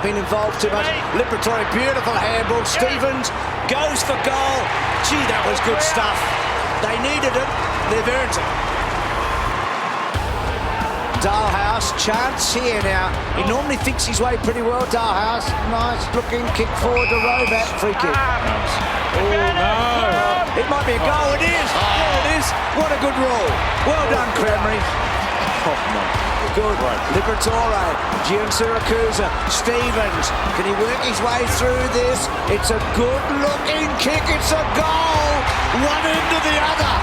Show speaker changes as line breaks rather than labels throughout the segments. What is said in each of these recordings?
been involved too much. Liberatory, beautiful handball. Stevens goes for goal. Gee, that was good stuff. They needed it. They've earned it. Dalhouse, chance here now. He normally thinks his way pretty well, Dalhouse. Nice looking kick forward to Robat. Free kick.
Oh, no.
It might be a goal. It is. There it is. What a good roll. Well done, Cremery. Oh, no. Good. Liberatore, Gian Siracusa, Stevens. Can he work his way through this? It's a good-looking kick. It's a goal. One end to the other.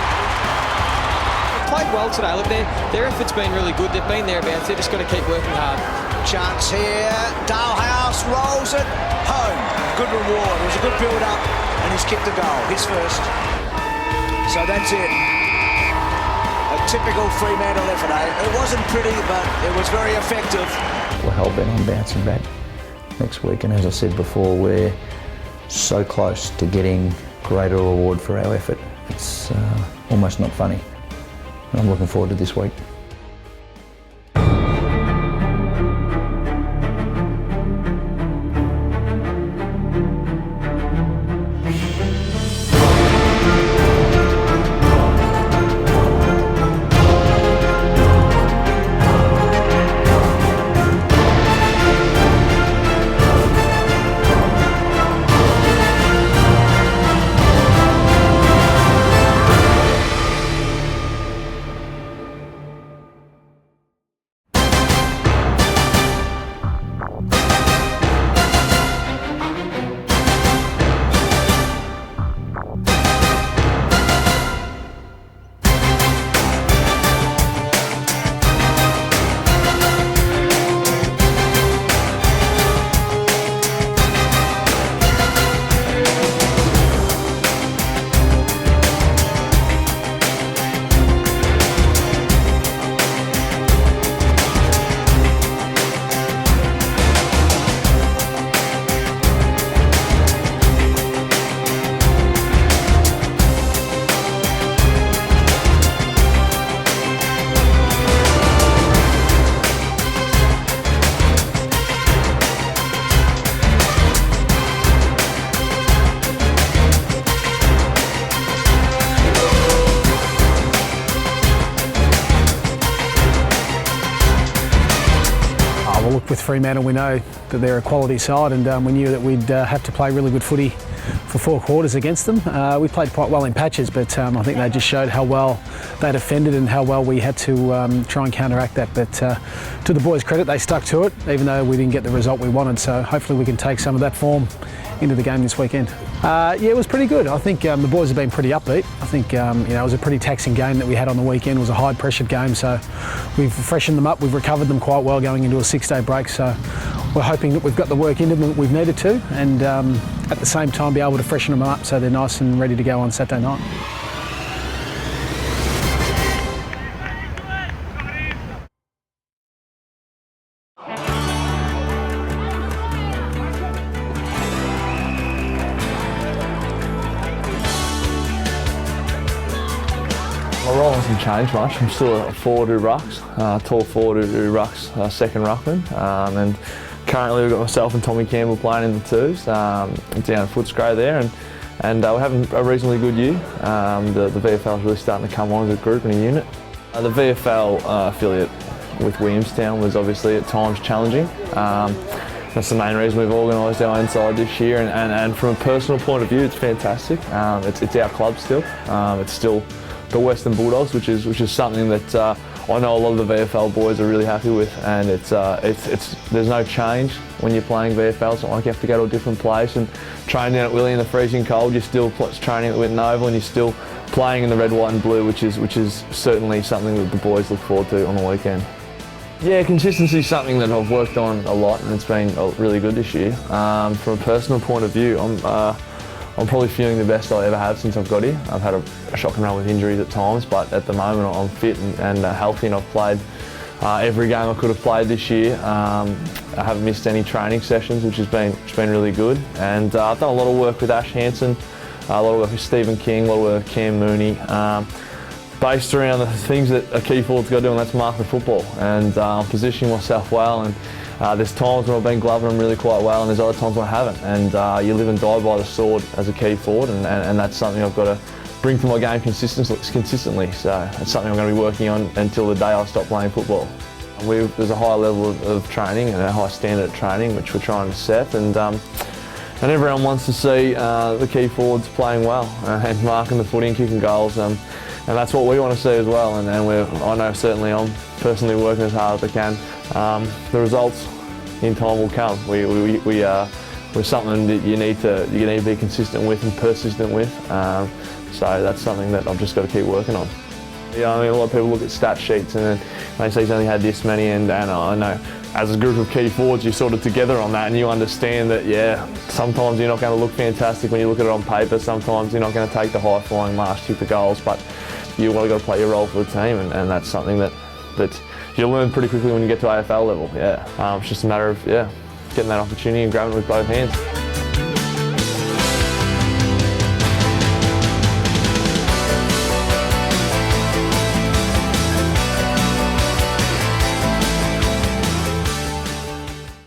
Played well today. Look, their effort's been really good. They've been thereabouts. They've just got to keep working hard.
Chance here. Dalhouse rolls it home. Good reward. It was a good build-up, and he's kicked a goal. His first. So that's it. A typical Fremantle effort, eh? It wasn't pretty, but it was very effective.
We're hell-bent on bouncing back next week, and as I said before, we're so close to getting greater reward for our effort. It's almost not funny. I'm looking forward to this week.
With Fremantle, we know that they're a quality side, and we knew that we'd have to play really good footy for 4 quarters against them. We played quite well in patches, but I think they just showed how well they defended and how well we had to try and counteract that. But to the boys' credit, they stuck to it, even though we didn't get the result we wanted. So hopefully we can take some of that form into the game this weekend. Yeah, it was pretty good. I think the boys have been pretty upbeat. I think it was a pretty taxing game that we had on the weekend. It was a high-pressured game, so we've freshened them up. We've recovered them quite well going into a 6-day break. So we're hoping that we've got the work into them that we've needed to, and at the same time be able to freshen them up so they're nice and ready to go on Saturday night.
My role hasn't changed much. I'm still a forward who rucks, tall forward who rucks, second ruckman, and currently we've got myself and Tommy Campbell playing in the twos down at Footscray there, and we're having a reasonably good year. The VFL is really starting to come on as a group and a unit. The VFL affiliate with Williamstown was obviously at times challenging. That's the main reason we've organised our own side this year, and from a personal point of view, it's fantastic. It's our club still. It's still the Western Bulldogs, which is something that I know a lot of the VFL boys are really happy with, and there's no change when you're playing VFL. It's not like you have to go to a different place and train down at Willie in the freezing cold. You're still training at Winton Oval, and you're still playing in the red, white and blue, which is certainly something that the boys look forward to on the weekend. Yeah, consistency is something that I've worked on a lot, and it's been really good this year. From a personal point of view, I'm probably feeling the best I ever have since I've got here. I've had a shock and run with injuries at times, but at the moment I'm fit and healthy, and I've played every game I could have played this year. I haven't missed any training sessions, which has been really good. And I've done a lot of work with Ash Hansen, a lot of work with Stephen King, a lot of work with Cam Mooney, based around the things that a key forward's got to do, and that's mark the football. And I'm positioning myself well, and There's times when I've been gloving them really quite well, and there's other times when I haven't. And you live and die by the sword as a key forward, and that's something I've got to bring to my game consistently. So it's something I'm going to be working on until the day I stop playing football. There's a high level of training and a high standard of training which we're trying to set, and everyone wants to see the key forwards playing well and marking the footy and kicking goals, and that's what we want to see as well. And I know certainly I'm personally working as hard as I can. The results in time will come. We're something that you need to be consistent with and persistent with. So that's something that I've just got to keep working on. Yeah, I mean, a lot of people look at stat sheets and then they say he's only had this many, and I know as a group of key forwards you're sort of together on that, and you understand that, yeah, sometimes you're not going to look fantastic when you look at it on paper, sometimes you're not going to take the high flying march, kick the goals, but you've got to play your role for the team, and that's something that you'll learn pretty quickly when you get to AFL level. Yeah, it's just a matter of getting that opportunity and grabbing it with both hands.